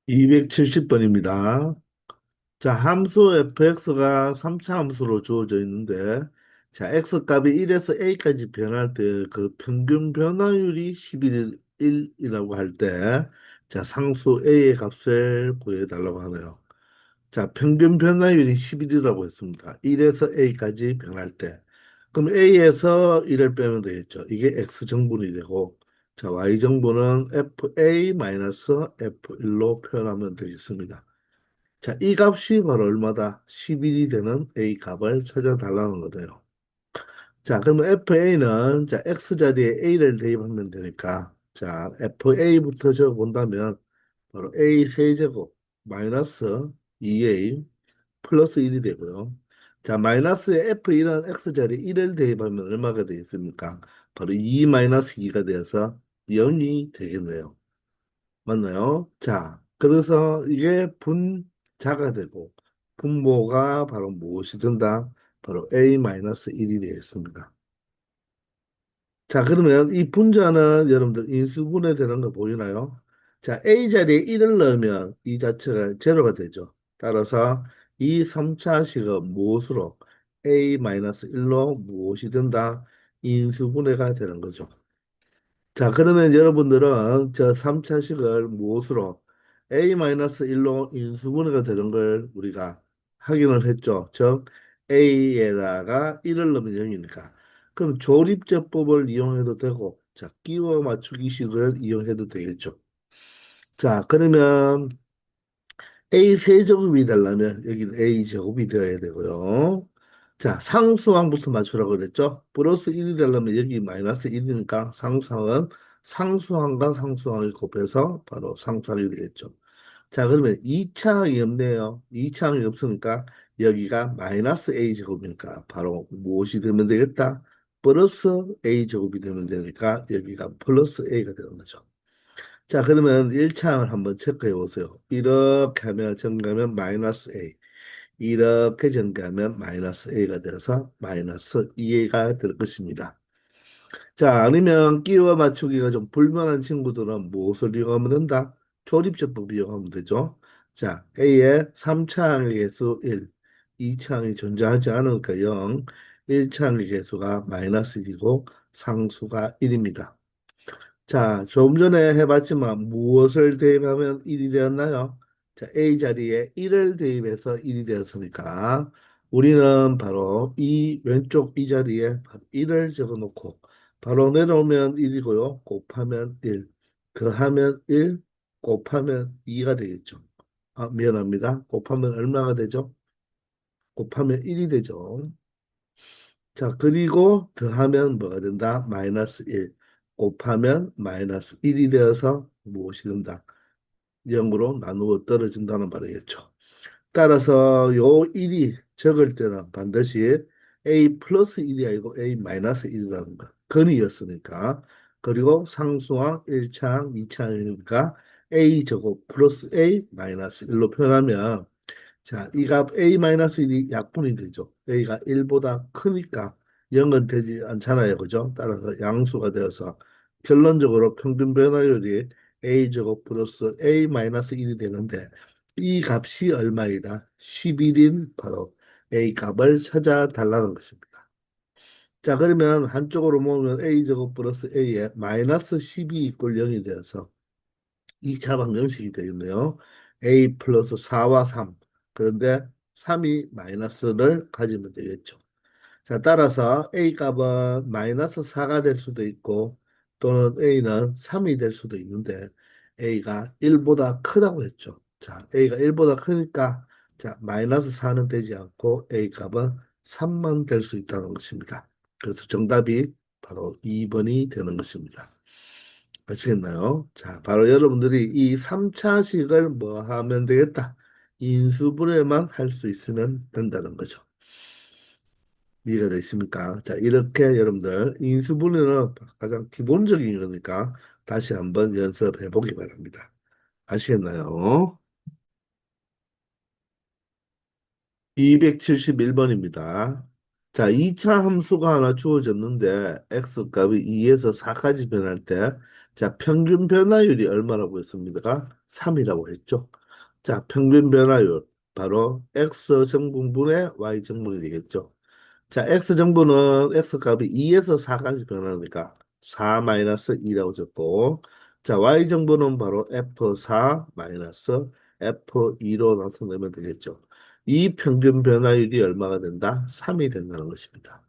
270번입니다. 자, 함수 fx가 3차 함수로 주어져 있는데, 자, x 값이 1에서 a까지 변할 때 그 평균 변화율이 11이라고 할 때, 자, 상수 a의 값을 구해달라고 하네요. 자, 평균 변화율이 11이라고 했습니다. 1에서 a까지 변할 때. 그럼 a에서 1을 빼면 되겠죠. 이게 x 정분이 되고, 자, y 정분은 fa-f1로 표현하면 되겠습니다. 자, 이 값이 바로 얼마다? 11이 되는 A 값을 찾아달라는 거예요. 자, 그러면 FA는 자, X 자리에 A를 대입하면 되니까 자, FA부터 적어본다면 바로 A 세제곱 마이너스 2A 플러스 1이 되고요. 자, 마이너스 F1은 X 자리에 1을 대입하면 얼마가 되겠습니까? 바로 2 마이너스 2가 되어서 0이 되겠네요. 맞나요? 자, 그래서 이게 분자가 되고 분모가 바로 무엇이 된다? 바로 A-1이 되겠습니다. 자, 그러면 이 분자는 여러분들 인수분해 되는 거 보이나요? 자, A 자리에 1을 넣으면 이 자체가 제로가 되죠. 따라서 이 3차식은 무엇으로 A-1로 무엇이 된다? 인수분해가 되는 거죠. 자, 그러면 여러분들은 저 3차식을 무엇으로 A-1로 인수분해가 되는 걸 우리가 확인을 했죠. 즉, A에다가 1을 넣으면 0이니까. 그럼 조립제법을 이용해도 되고, 자, 끼워 맞추기식을 이용해도 되겠죠. 자, 그러면 A 세제곱이 되려면 여기는 A 제곱이 되어야 되고요. 자, 상수항부터 맞추라고 그랬죠? 플러스 1이 되려면 여기 마이너스 1이니까 상수항은 상수항과 상수항을 곱해서 바로 상수항이 되겠죠. 자, 그러면 2차항이 없네요. 2차항이 없으니까 여기가 마이너스 A 제곱이니까 바로 무엇이 되면 되겠다? 플러스 A 제곱이 되면 되니까 여기가 플러스 A가 되는 거죠. 자, 그러면 1차항을 한번 체크해 보세요. 이렇게 하면 증가하면 마이너스 A. 이렇게 증가하면 마이너스 A가 돼서 마이너스 2A가 될 것입니다. 자, 아니면 끼워 맞추기가 좀 불만한 친구들은 무엇을 이용하면 된다? 조립제법 이용하면 되죠. 자, A의 3차항의 개수 1, 2차항이 존재하지 않으니까 0, 1차항의 개수가 마이너스 1이고 상수가 1입니다. 자, 조금 전에 해봤지만 무엇을 대입하면 1이 되었나요? 자, A 자리에 1을 대입해서 1이 되었으니까 우리는 바로 이 왼쪽 이 자리에 1을 적어놓고 바로 내려오면 1이고요. 곱하면 1, 더하면 1, 곱하면 2가 되겠죠. 아, 미안합니다. 곱하면 얼마가 되죠? 곱하면 1이 되죠. 자, 그리고 더하면 뭐가 된다? 마이너스 1. 곱하면 마이너스 1이 되어서 무엇이 된다? 0으로 나누어 떨어진다는 말이겠죠. 따라서 요 1이 적을 때는 반드시 A 플러스 1이 아니고 A 마이너스 1이라는 거. 근이었으니까. 그리고 상수항 1차항, 2차항이니까 A 제곱 플러스 A 마이너스 1로 표현하면 자, 이 값 A-1이 약분이 되죠. A가 1보다 크니까 0은 되지 않잖아요. 그죠? 따라서 양수가 되어서 결론적으로 평균 변화율이 A제곱 플러스 A-1이 되는데 이 값이 얼마이다? 11인 바로 A 값을 찾아달라는 것입니다. 자, 그러면 한쪽으로 모으면 A제곱 플러스 A에 마이너스 12 이꼴 0이 되어서 2차 방정식이 되겠네요. A 플러스 4와 3. 그런데 3이 마이너스를 가지면 되겠죠. 자, 따라서 A 값은 마이너스 4가 될 수도 있고 또는 A는 3이 될 수도 있는데 A가 1보다 크다고 했죠. 자, A가 1보다 크니까 자, 마이너스 4는 되지 않고 A 값은 3만 될 수 있다는 것입니다. 그래서 정답이 바로 2번이 되는 것입니다. 아시겠나요? 자, 바로 여러분들이 이 3차식을 뭐 하면 되겠다. 인수분해만 할 수 있으면 된다는 거죠. 이해가 되십니까? 자, 이렇게 여러분들 인수분해는 가장 기본적인 거니까 다시 한번 연습해 보기 바랍니다. 아시겠나요? 271번입니다. 자, 2차 함수가 하나 주어졌는데 x 값이 2에서 4까지 변할 때 자, 평균 변화율이 얼마라고 했습니까? 3이라고 했죠. 자, 평균 변화율 바로 x 정분분의 y 정분이 되겠죠. 자, x 정분은 x 값이 2에서 4까지 변하니까 4 마이너스 2라고 적고, 자, y 정분은 바로 f4 마이너스 f2로 나타내면 되겠죠. 이 평균 변화율이 얼마가 된다? 3이 된다는 것입니다.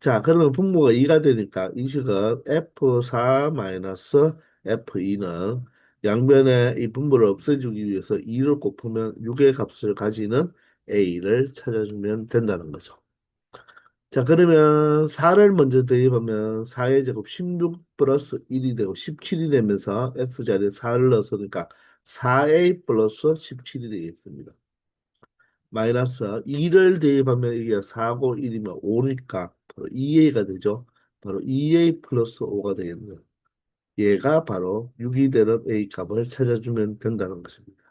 자, 그러면 분모가 2가 되니까 이 식은 f4 마이너스 f2는 양변에 이 분모를 없애주기 위해서 2를 곱하면 6의 값을 가지는 a를 찾아주면 된다는 거죠. 자, 그러면 4를 먼저 대입하면 4의 제곱 16 플러스 1이 되고 17이 되면서 x자리에 4를 넣었으니까 4a 플러스 17이 되겠습니다. 마이너스 2를 대입하면 이게 4고 1이면 5니까 바로 2a가 되죠. 바로 2a 플러스 5가 되겠네요. 얘가 바로 6이 되는 a 값을 찾아주면 된다는 것입니다.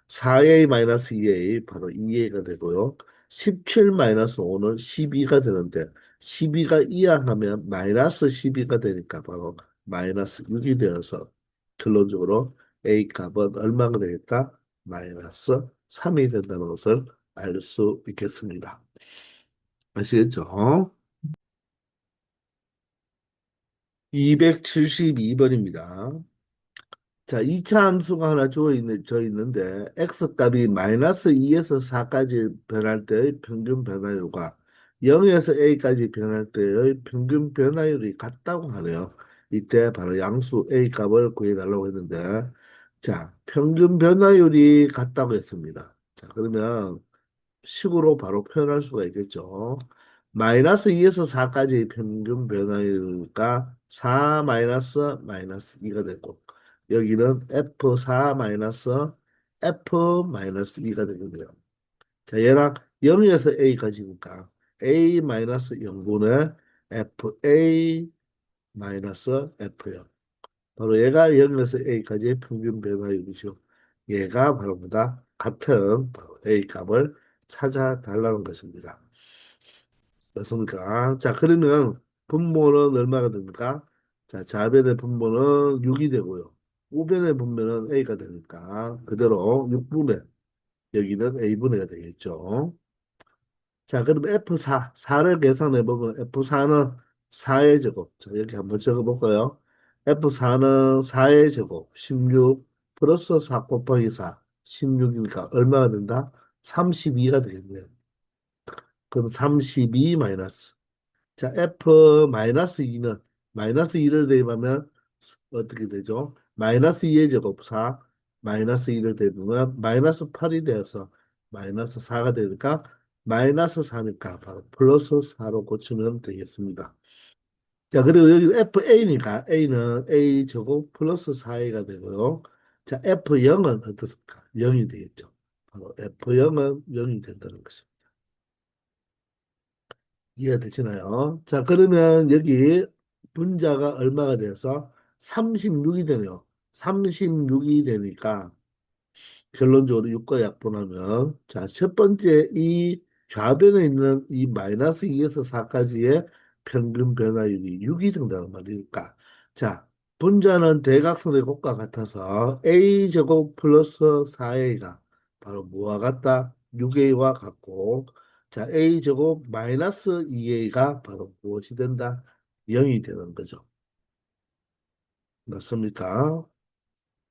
4a 마이너스 2a 바로 2a가 되고요. 17 마이너스 5는 12가 되는데 12가 이항하면 마이너스 12가 되니까 바로 마이너스 6이 되어서 결론적으로 a 값은 얼마가 되겠다? 마이너스 3이 된다는 것을 알 수 있겠습니다. 아시겠죠? 272번입니다. 자, 2차 함수가 하나 져 있는데, x값이 마이너스 2에서 4까지 변할 때의 평균 변화율과 0에서 a까지 변할 때의 평균 변화율이 같다고 하네요. 이때 바로 양수 a 값을 구해달라고 했는데, 자, 평균 변화율이 같다고 했습니다. 자, 그러면 식으로 바로 표현할 수가 있겠죠. 마이너스 2에서 4까지 평균 변화율과 4 마이너스 마이너스 2가 되고 여기는 F4 마이너스 F 마이너스 2가 되겠네요. 자, 얘랑 0에서 A까지니까 A 마이너스 0분의 FA 마이너스 F요. 바로 얘가 0에서 A까지의 평균 변화율이죠. 얘가 바로 뭐다? 같은 바로 A 값을 찾아달라는 것입니다. 맞습니까? 자, 그러면 분모는 얼마가 됩니까? 자, 좌변의 분모는 6이 되고요. 우변의 분모는 A가 되니까 그대로 6분의 여기는 A분의가 되겠죠. 자, 그럼 F4, 4를 계산해 보면 F4는 4의 제곱. 자, 여기 한번 적어볼까요? F4는 4의 제곱, 16 플러스 4 곱하기 4, 16이니까 얼마가 된다? 32가 되겠네요. 그럼 32 마이너스. 자, F 마이너스 2는 마이너스 2를 대입하면 어떻게 되죠? 마이너스 2의 제곱 4, 마이너스 2를 대입하면 마이너스 8이 되어서 마이너스 4가 되니까 마이너스 4니까 바로 플러스 4로 고치면 되겠습니다. 자, 그리고 여기 FA니까 A는 A 제곱 플러스 4A가 되고요. 자, F0은 어떻습니까? 0이 되겠죠. 바로 F0은 0이 된다는 것입니다. 이해가 되시나요? 자, 그러면 여기 분자가 얼마가 돼서 36이 되네요. 36이 되니까 결론적으로 6과 약분하면 자, 첫 번째 이 좌변에 있는 이 마이너스 2에서 4까지의 평균 변화율이 6이 된다는 말이니까 자, 분자는 대각선의 곱과 같아서 a 제곱 플러스 4a가 바로 뭐와 같다? 6a와 같고 자, a 제곱 마이너스 2a가 바로 무엇이 된다? 0이 되는 거죠. 맞습니까?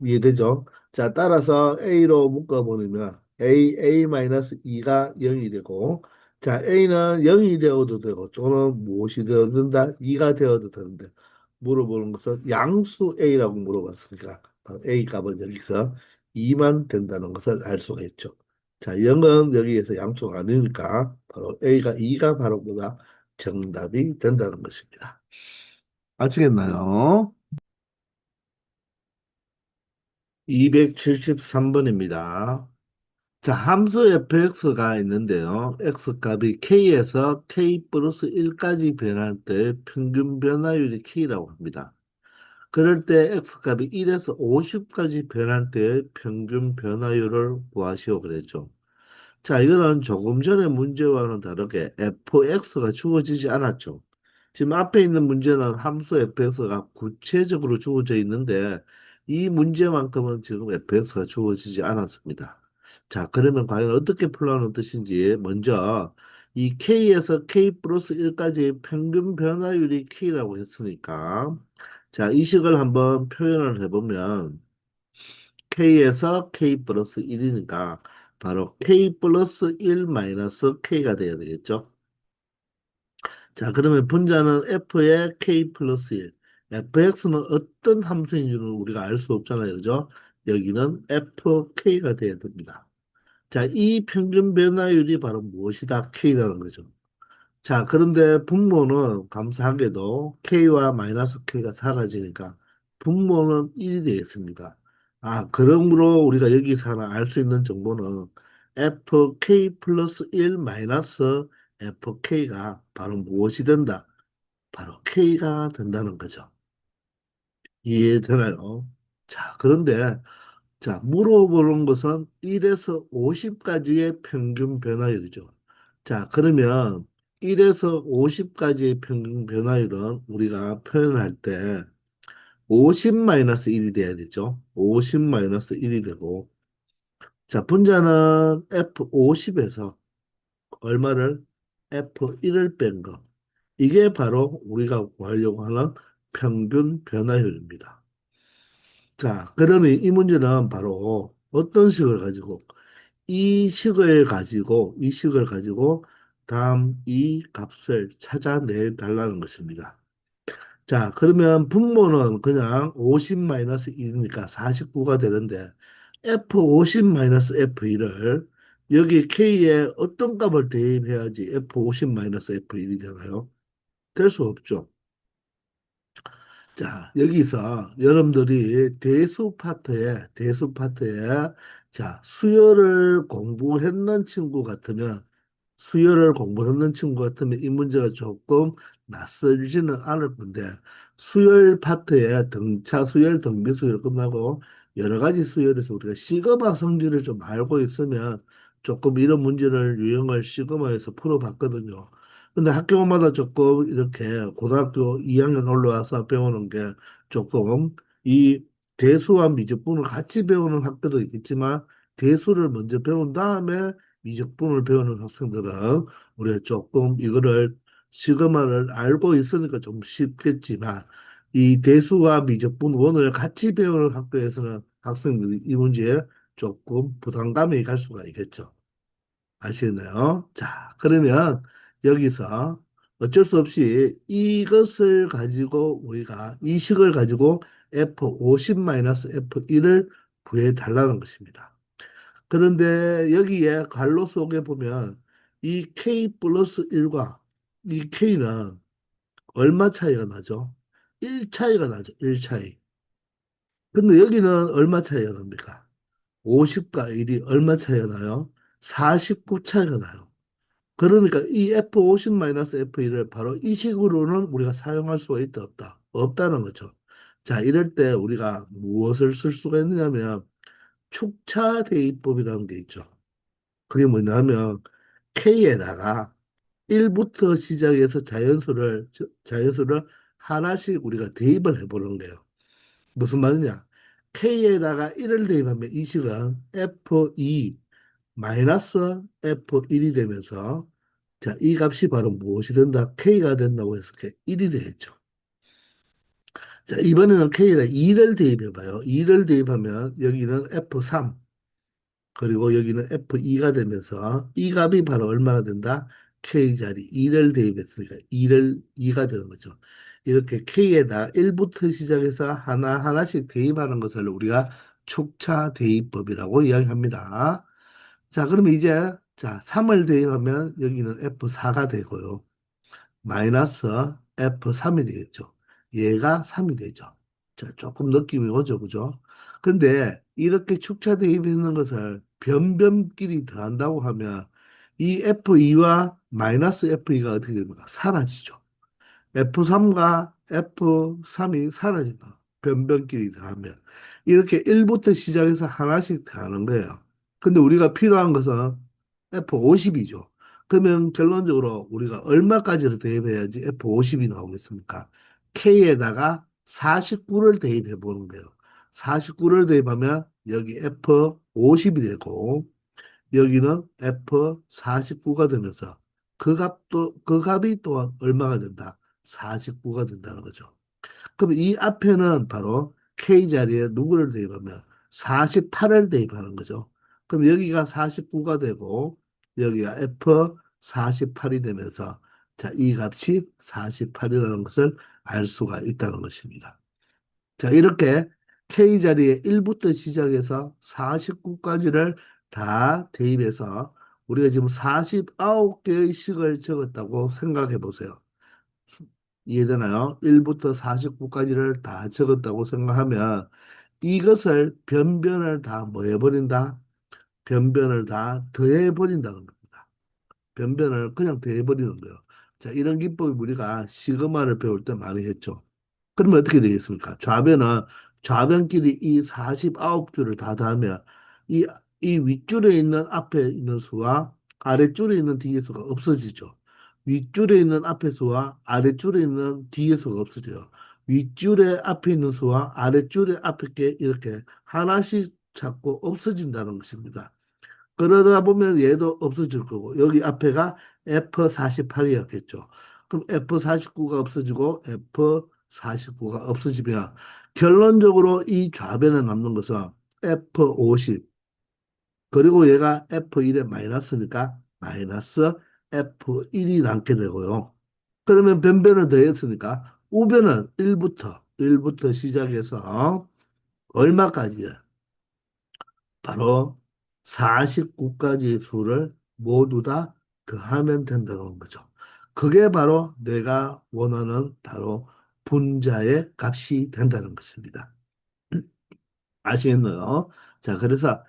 이해되죠? 자, 따라서 A로 묶어버리면 A-2가 0이 되고, 자, A는 0이 되어도 되고, 또는 무엇이 되어도 된다? 2가 되어도 되는데, 물어보는 것은 양수 A라고 물어봤으니까, 바로 A 값은 여기서 2만 된다는 것을 알 수가 있죠. 자, 0은 여기에서 양수가 아니니까, 바로 A가 2가 바로 뭐다? 정답이 된다는 것입니다. 아시겠나요? 273번입니다. 자, 함수 fx가 있는데요. x값이 k에서 k 플러스 1까지 변할 때 평균 변화율이 k라고 합니다. 그럴 때 x값이 1에서 50까지 변할 때 평균 변화율을 구하시오 그랬죠. 자, 이거는 조금 전에 문제와는 다르게 fx가 주어지지 않았죠. 지금 앞에 있는 문제는 함수 fx가 구체적으로 주어져 있는데 이 문제만큼은 지금 fx가 주어지지 않았습니다. 자, 그러면 과연 어떻게 풀라는 뜻인지 먼저 이 k에서 k 플러스 1까지 평균 변화율이 k라고 했으니까 자, 이 식을 한번 표현을 해보면 k에서 k 플러스 1이니까 바로 k 플러스 1 마이너스 k가 돼야 되겠죠. 자, 그러면 분자는 f의 k 플러스 1. fx는 어떤 함수인 줄은 우리가 알 수 없잖아요. 그죠? 여기는 fk가 돼야 됩니다. 자, 이 평균 변화율이 바로 무엇이다? k라는 거죠. 자, 그런데 분모는 감사하게도 k와 마이너스 k가 사라지니까 분모는 1이 되겠습니다. 아, 그러므로 우리가 여기서 하나 알 수 있는 정보는 fk 플러스 1 마이너스 fk가 바로 무엇이 된다? 바로 k가 된다는 거죠. 이해되나요? 자, 그런데 자, 물어보는 것은 1에서 50까지의 평균 변화율이죠. 자, 그러면 1에서 50까지의 평균 변화율은 우리가 표현할 때 50-1이 돼야 되죠. 50-1이 되고, 자, 분자는 F50에서 얼마를 F1을 뺀 거. 이게 바로 우리가 구하려고 하는 평균 변화율입니다. 자, 그러면 이 문제는 바로 어떤 식을 가지고 이 식을 가지고 다음 이 값을 찾아내 달라는 것입니다. 자, 그러면 분모는 그냥 50-1이니까 49가 되는데 F50-F1을 여기 K에 어떤 값을 대입해야지 F50-F1이 되나요? 될 수 없죠. 자, 여기서 여러분들이 대수 파트에 자, 수열을 공부했는 친구 같으면 이 문제가 조금 낯설지는 않을 건데 수열 파트에 등차 수열, 등비 수열 끝나고 여러 가지 수열에서 우리가 시그마 성질을 좀 알고 있으면 조금 이런 문제를 유형을 시그마에서 풀어봤거든요. 근데 학교마다 조금 이렇게 고등학교 2학년 올라와서 배우는 게 조금 이 대수와 미적분을 같이 배우는 학교도 있겠지만 대수를 먼저 배운 다음에 미적분을 배우는 학생들은 우리가 조금 이거를 시그마를 알고 있으니까 좀 쉽겠지만 이 대수와 미적분 원을 같이 배우는 학교에서는 학생들이 이 문제에 조금 부담감이 갈 수가 있겠죠. 아시겠나요? 자, 그러면 여기서 어쩔 수 없이 이것을 가지고 우리가 이 식을 가지고 F50-F1을 구해 달라는 것입니다. 그런데 여기에 괄호 속에 보면 이 K 플러스 1과 이 K는 얼마 차이가 나죠? 1 차이가 나죠. 1 차이. 근데 여기는 얼마 차이가 납니까? 50과 1이 얼마 차이가 나요? 49 차이가 나요. 그러니까 이 F50-F1을 바로 이 식으로는 우리가 사용할 수가 있다, 없다? 없다는 거죠. 자, 이럴 때 우리가 무엇을 쓸 수가 있느냐면 축차 대입법이라는 게 있죠. 그게 뭐냐면 K에다가 1부터 시작해서 자연수를 하나씩 우리가 대입을 해보는 거예요. 무슨 말이냐? K에다가 1을 대입하면 이 식은 F2 마이너스 F1이 되면서 자, 이 값이 바로 무엇이 된다? K가 된다고 해서 1이 되겠죠. 자, 이번에는 K에다 2를 대입해봐요. 2를 대입하면 여기는 F3 그리고 여기는 F2가 되면서 이 값이 바로 얼마가 된다? K 자리 2를 대입했으니까 2를 2가 되는 거죠. 이렇게 K에다 1부터 시작해서 하나하나씩 대입하는 것을 우리가 촉차 대입법이라고 이야기합니다. 자, 그러면 이제 자, 3을 대입하면 여기는 F4가 되고요. 마이너스 F3이 되겠죠. 얘가 3이 되죠. 자, 조금 느낌이 오죠, 그죠? 근데 이렇게 축차 대입했는 것을 변변끼리 더한다고 하면 이 F2와 마이너스 F2가 어떻게 됩니까? 사라지죠. F3과 F3이 사라진다. 변변끼리 더하면. 이렇게 1부터 시작해서 하나씩 더하는 거예요. 근데 우리가 필요한 것은 F50이죠. 그러면 결론적으로 우리가 얼마까지를 대입해야지 F50이 나오겠습니까? K에다가 49를 대입해 보는 거예요. 49를 대입하면 여기 F50이 되고 여기는 F49가 되면서 그 값이 또한 얼마가 된다? 49가 된다는 거죠. 그럼 이 앞에는 바로 K 자리에 누구를 대입하면 48을 대입하는 거죠. 그럼 여기가 49가 되고 여기가 F48이 되면서 자, 이 값이 48이라는 것을 알 수가 있다는 것입니다. 자, 이렇게 K 자리에 1부터 시작해서 49까지를 다 대입해서 우리가 지금 49개의 식을 적었다고 생각해 보세요. 이해되나요? 1부터 49까지를 다 적었다고 생각하면 이것을 변변을 다 뭐 해버린다? 변변을 다 더해버린다는 겁니다. 변변을 그냥 더해버리는 거예요. 자, 이런 기법이 우리가 시그마를 배울 때 많이 했죠. 그러면 어떻게 되겠습니까? 좌변은 좌변끼리 이 49줄을 다 더하면 이, 이 윗줄에 있는 앞에 있는 수와 아랫줄에 있는 뒤에 수가 없어지죠. 윗줄에 있는 앞에 수와 아랫줄에 있는 뒤에 수가 없어져요. 윗줄에 앞에 있는 수와 아랫줄에 앞에 게 이렇게 하나씩 자꾸 없어진다는 것입니다. 그러다 보면 얘도 없어질 거고 여기 앞에가 F48이었겠죠. 그럼 F49가 없어지고 F49가 없어지면 결론적으로 이 좌변에 남는 것은 F50 그리고 얘가 F1에 마이너스니까 마이너스 F1이 남게 되고요. 그러면 변변을 더했으니까 우변은 1부터 시작해서 얼마까지요? 바로 49가지의 수를 모두 다 더하면 된다는 거죠. 그게 바로 내가 원하는 바로 분자의 값이 된다는 것입니다. 아시겠나요? 자, 그래서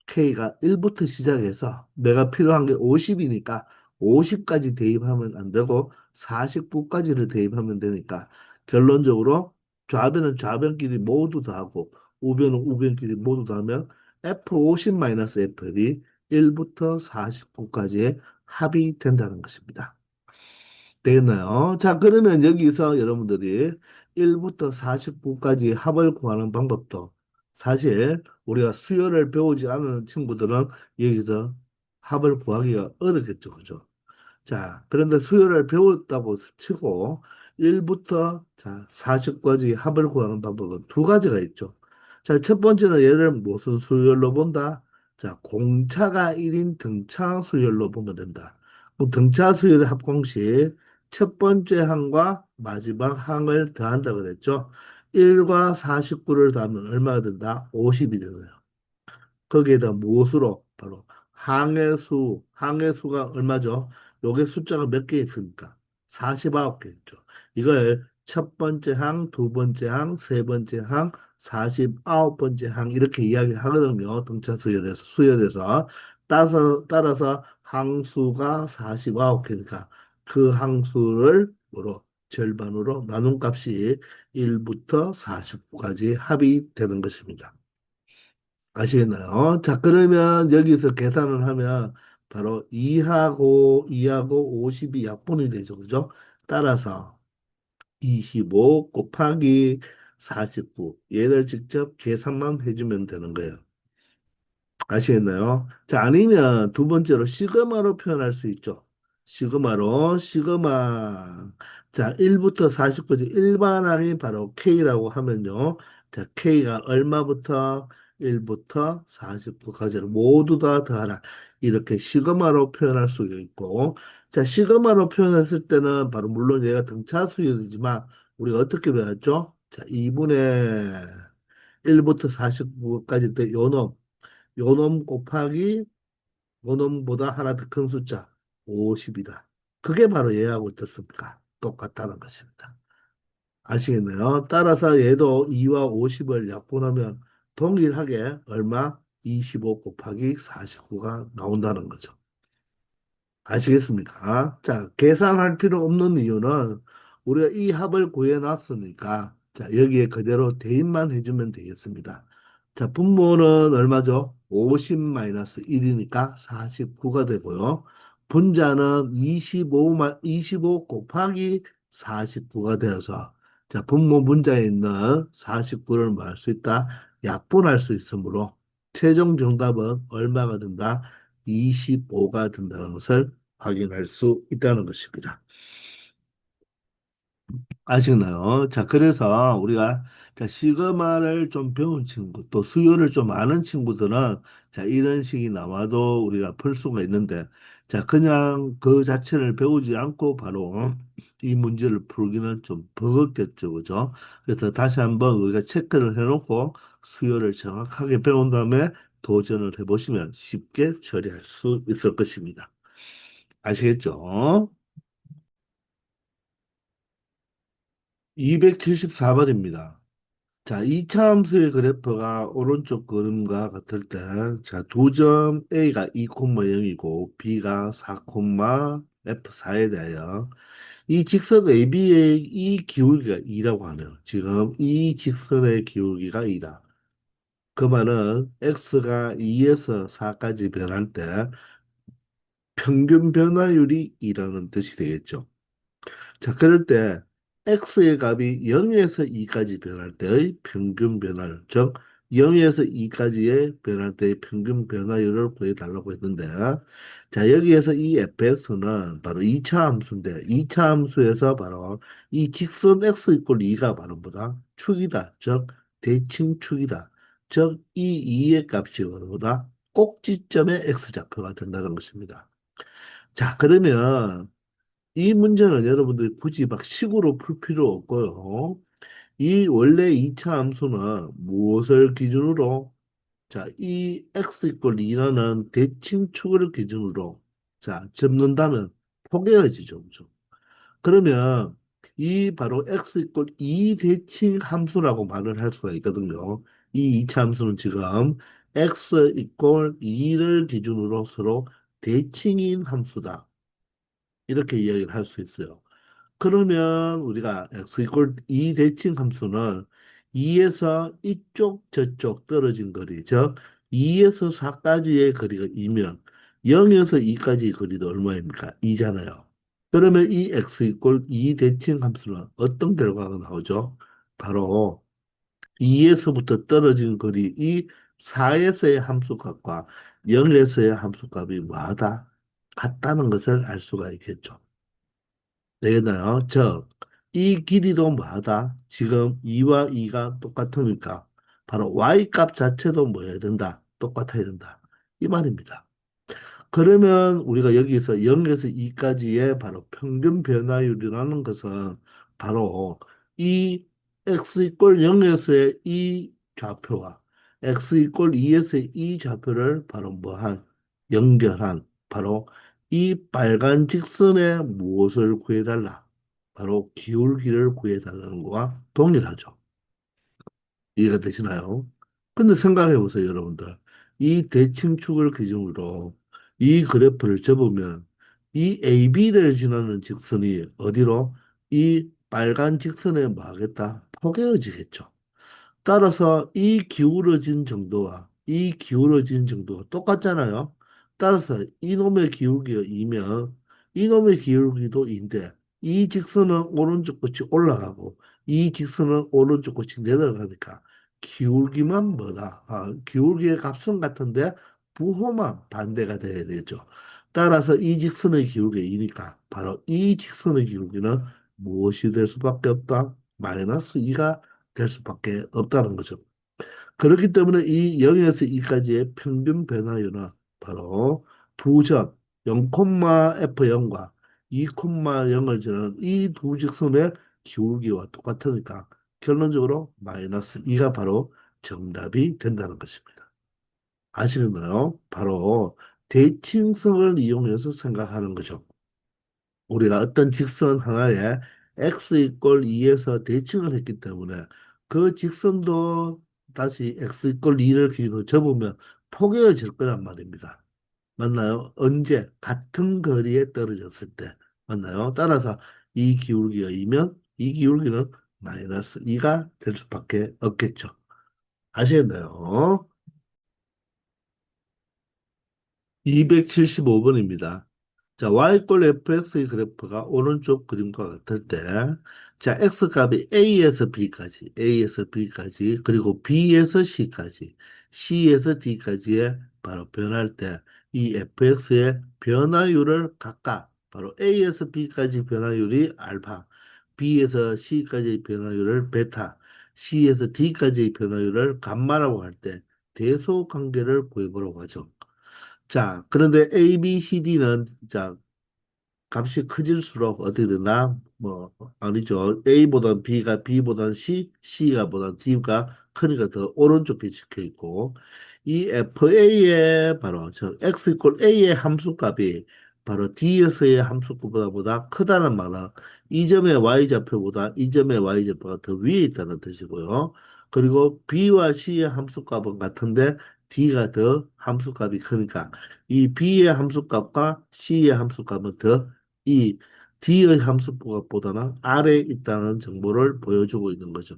K가 1부터 시작해서 내가 필요한 게 50이니까 50까지 대입하면 안 되고 49까지를 대입하면 되니까 결론적으로 좌변은 좌변끼리 모두 더하고 우변은 우변끼리 모두 더하면 F50-F이 1부터 49까지의 합이 된다는 것입니다. 되겠나요? 자, 그러면 여기서 여러분들이 1부터 49까지 합을 구하는 방법도 사실 우리가 수열을 배우지 않은 친구들은 여기서 합을 구하기가 어렵겠죠. 그죠? 자, 그런데 수열을 배웠다고 치고 1부터 자, 40까지 합을 구하는 방법은 두 가지가 있죠. 자, 첫 번째는 얘를 무슨 수열로 본다? 자, 공차가 1인 등차 수열로 보면 된다. 그럼 등차 수열의 합공식 첫 번째 항과 마지막 항을 더한다 그랬죠. 1과 49를 더하면 얼마가 된다? 50이 되네요. 거기에다 무엇으로? 바로 항의 수가 얼마죠? 요게 숫자가 몇 개 있습니까? 49개 있죠. 이걸 첫 번째 항, 두 번째 항, 세 번째 항, 49번째 항 이렇게 이야기하거든요. 등차 수열에서 따라서 항수가 49개니까 그 항수를 뭐로 절반으로 나눈 값이 1부터 49까지 합이 되는 것입니다. 아시겠나요? 자, 그러면 여기서 계산을 하면 바로 2하고 50이 약분이 되죠. 그죠? 따라서 25 곱하기 49. 얘를 직접 계산만 해주면 되는 거예요. 아시겠나요? 자, 아니면 두 번째로 시그마로 표현할 수 있죠. 시그마. 자, 1부터 40까지 일반항이 바로 K라고 하면요. 자, K가 얼마부터 1부터 49까지를 모두 다 더하라. 이렇게 시그마로 표현할 수 있고, 자, 시그마로 표현했을 때는 바로 물론 얘가 등차 수열이지만 우리가 어떻게 배웠죠? 자, 2분의 1부터 49까지 요놈 곱하기 요놈보다 하나 더 큰 숫자 50이다. 그게 바로 얘하고 어떻습니까? 똑같다는 것입니다. 아시겠나요? 따라서 얘도 2와 50을 약분하면 동일하게 얼마? 25 곱하기 49가 나온다는 거죠. 아시겠습니까? 자, 계산할 필요 없는 이유는 우리가 이 합을 구해놨으니까 자, 여기에 그대로 대입만 해주면 되겠습니다. 자, 분모는 얼마죠? 50-1이니까 49가 되고요. 분자는 25 곱하기 49가 되어서 자, 분모 분자에 있는 49를 뭐 할 수 있다? 약분할 수 있으므로 최종 정답은 얼마가 된다? 25가 된다는 것을 확인할 수 있다는 것입니다. 아시겠나요? 자, 그래서 우리가 자, 시그마를 좀 배운 친구, 또 수요를 좀 아는 친구들은 자, 이런 식이 나와도 우리가 풀 수가 있는데, 자, 그냥 그 자체를 배우지 않고 바로 이 문제를 풀기는 좀 버겁겠죠, 그죠? 그래서 다시 한번 우리가 체크를 해놓고 수요를 정확하게 배운 다음에 도전을 해보시면 쉽게 처리할 수 있을 것입니다. 아시겠죠? 274번입니다. 자, 이차 함수의 그래프가 오른쪽 그림과 같을 때, 자, 두 점 A가 2,0이고 B가 4, F4에 대하여 이 직선 AB의 이 기울기가 2라고 하네요. 지금 이 직선의 기울기가 2다. 그 말은 X가 2에서 4까지 변할 때 평균 변화율이 2라는 뜻이 되겠죠. 자, 그럴 때 x의 값이 0에서 2까지 변할 때의 평균 변화율, 즉 0에서 2까지의 변할 때의 평균 변화율을 구해달라고 했는데, 자, 여기에서 이 fx는 바로 2차 함수인데, 2차 함수에서 바로 이 직선 x 이꼴 2가 바로 뭐다? 축이다. 즉 대칭축이다. 즉 이 2의 값이 바로 뭐다? 꼭지점의 x좌표가 된다는 것입니다. 자, 그러면 이 문제는 여러분들이 굳이 막 식으로 풀 필요 없고요. 이 원래 2차 함수는 무엇을 기준으로 자, 이 x 이꼴 2라는 대칭축을 기준으로 자, 접는다면 포개어지죠. 그죠? 그러면 이 바로 x 이꼴 2 대칭 함수라고 말을 할 수가 있거든요. 이 2차 함수는 지금 x 이꼴 2를 기준으로 서로 대칭인 함수다. 이렇게 이야기를 할 수 있어요. 그러면 우리가 x 이퀄 2 대칭 함수는 2에서 이쪽 저쪽 떨어진 거리, 즉 2에서 4까지의 거리가 2면 0에서 2까지의 거리도 얼마입니까? 2잖아요. 그러면 이 x 이퀄 2 대칭 함수는 어떤 결과가 나오죠? 바로 2에서부터 떨어진 거리 이 4에서의 함수값과 0에서의 함수값이 뭐하다? 같다는 것을 알 수가 있겠죠. 되겠나요? 즉, 이 길이도 뭐하다? 지금 2와 2가 똑같으니까 바로 y 값 자체도 뭐 해야 된다? 똑같아야 된다. 이 말입니다. 그러면 우리가 여기서 0에서 2까지의 바로 평균 변화율이라는 것은 바로 이 x 이꼴 0에서의 이 좌표와 x 이꼴 2에서의 이 좌표를 바로 뭐한 연결한 바로 이 빨간 직선의 무엇을 구해달라? 바로 기울기를 구해달라는 거와 동일하죠. 이해가 되시나요? 근데 생각해 보세요, 여러분들. 이 대칭축을 기준으로 이 그래프를 접으면 이 AB를 지나는 직선이 어디로? 이 빨간 직선에 뭐 하겠다? 포개어지겠죠. 따라서 이 기울어진 정도와 이 기울어진 정도가 똑같잖아요. 따라서 이놈의 기울기가 2면 이놈의 기울기도 2인데 이 직선은 오른쪽 끝이 올라가고 이 직선은 오른쪽 끝이 내려가니까 기울기만 뭐다? 기울기의 값은 같은데 부호만 반대가 돼야 되죠. 따라서 이 직선의 기울기가 2니까 바로 이 직선의 기울기는 무엇이 될 수밖에 없다? 마이너스 2가 될 수밖에 없다는 거죠. 그렇기 때문에 이 0에서 2까지의 평균 변화율은 바로 두 점 0,F0과 2,0을 지나는 이 두 직선의 기울기와 똑같으니까 결론적으로 마이너스 2가 바로 정답이 된다는 것입니다. 아시겠나요? 바로 대칭성을 이용해서 생각하는 거죠. 우리가 어떤 직선 하나에 x 이꼴 2에서 대칭을 했기 때문에 그 직선도 다시 x 이꼴 2를 기준으로 접으면 포개어질 거란 말입니다. 맞나요? 언제? 같은 거리에 떨어졌을 때. 맞나요? 따라서 이 기울기가 2면 이 기울기는 마이너스 2가 될 수밖에 없겠죠. 아시겠나요? 275번입니다. 자, y꼴 fx의 그래프가 오른쪽 그림과 같을 때, 자, x값이 a에서 b까지, 그리고 b에서 c까지, c에서 d까지의 바로 변할 때, 이 fx의 변화율을 각각, 바로 a에서 b까지 변화율이 알파, b에서 c까지 변화율을 베타, c에서 d까지 변화율을 감마라고 할 때, 대소 관계를 구해보라고 하죠. 자, 그런데 A, B, C, D는 자 값이 커질수록 어떻게 되나? 뭐 아니죠. A보다 B가 B보다 C, C가 보다 D가 크니까 더 오른쪽에 찍혀 있고 이 FA의 바로 저 X 이퀄 A의 함수값이 바로 D에서의 함수값보다 크다는 말은 이 점의 Y-좌표보다 이 점의 Y-좌표가 더 위에 있다는 뜻이고요. 그리고 B와 C의 함수값은 같은데 D가 더 함수값이 크니까 이 B의 함수값과 C의 함수값은 더 이 D의 함수값보다는 아래에 있다는 정보를 보여주고 있는 거죠.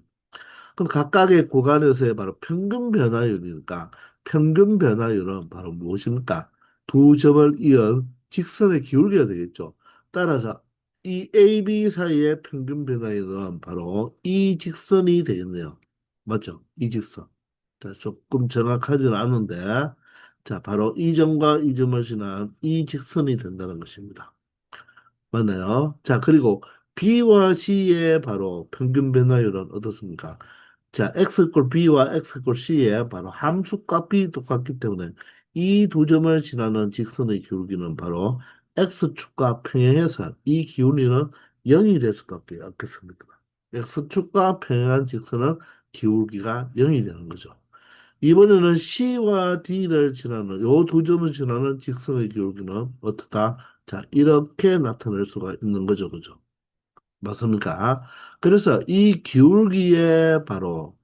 그럼 각각의 구간에서의 바로 평균 변화율이니까 평균 변화율은 바로 무엇입니까? 두 점을 이은 직선의 기울기가 되겠죠. 따라서 이 AB 사이의 평균 변화율은 바로 이 직선이 되겠네요. 맞죠? 이 직선. 자, 조금 정확하지는 않은데, 자, 바로 이 점과 이 점을 지난 이 직선이 된다는 것입니다. 맞나요? 자, 그리고 B와 C의 바로 평균 변화율은 어떻습니까? 자, x 꼴 b와 x 꼴 c의 바로 함수값이 똑같기 때문에 이 두 점을 지나는 직선의 기울기는 바로 x축과 평행해서 이 기울기는 0이 될 수밖에 없겠습니다. x축과 평행한 직선은 기울기가 0이 되는 거죠. 이번에는 C와 D를 지나는 요 두 점을 지나는 직선의 기울기는 어떻다? 자, 이렇게 나타낼 수가 있는 거죠. 그죠? 맞습니까? 그래서 이 기울기의 바로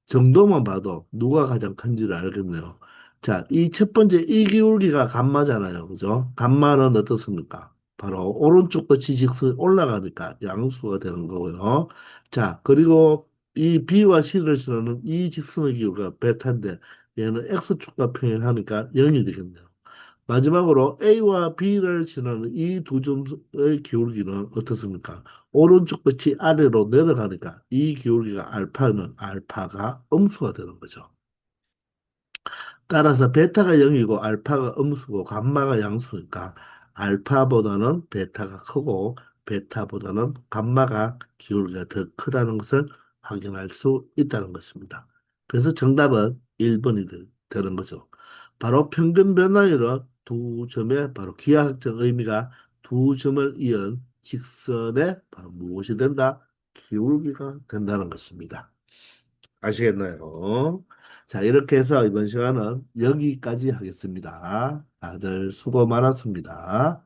정도만 봐도 누가 가장 큰지를 알겠네요. 자, 이 첫 번째 이 기울기가 감마잖아요. 그죠? 감마는 어떻습니까? 바로 오른쪽 끝이 직선 올라가니까 양수가 되는 거고요. 자, 그리고 이 B와 C를 지나는 이 직선의 기울기가 베타인데 얘는 X축과 평행하니까 0이 되겠네요. 마지막으로 A와 B를 지나는 이 두 점의 기울기는 어떻습니까? 오른쪽 끝이 아래로 내려가니까 이 기울기가 알파는 알파가 음수가 되는 거죠. 따라서 베타가 0이고 알파가 음수고 감마가 양수니까 알파보다는 베타가 크고 베타보다는 감마가 기울기가 더 크다는 것을 확인할 수 있다는 것입니다. 그래서 정답은 1번이 되는 거죠. 바로 평균 변화율은 두 점의 바로 기하학적 의미가 두 점을 이은 직선의 바로 무엇이 된다? 기울기가 된다는 것입니다. 아시겠나요? 자, 이렇게 해서 이번 시간은 여기까지 하겠습니다. 다들 수고 많았습니다.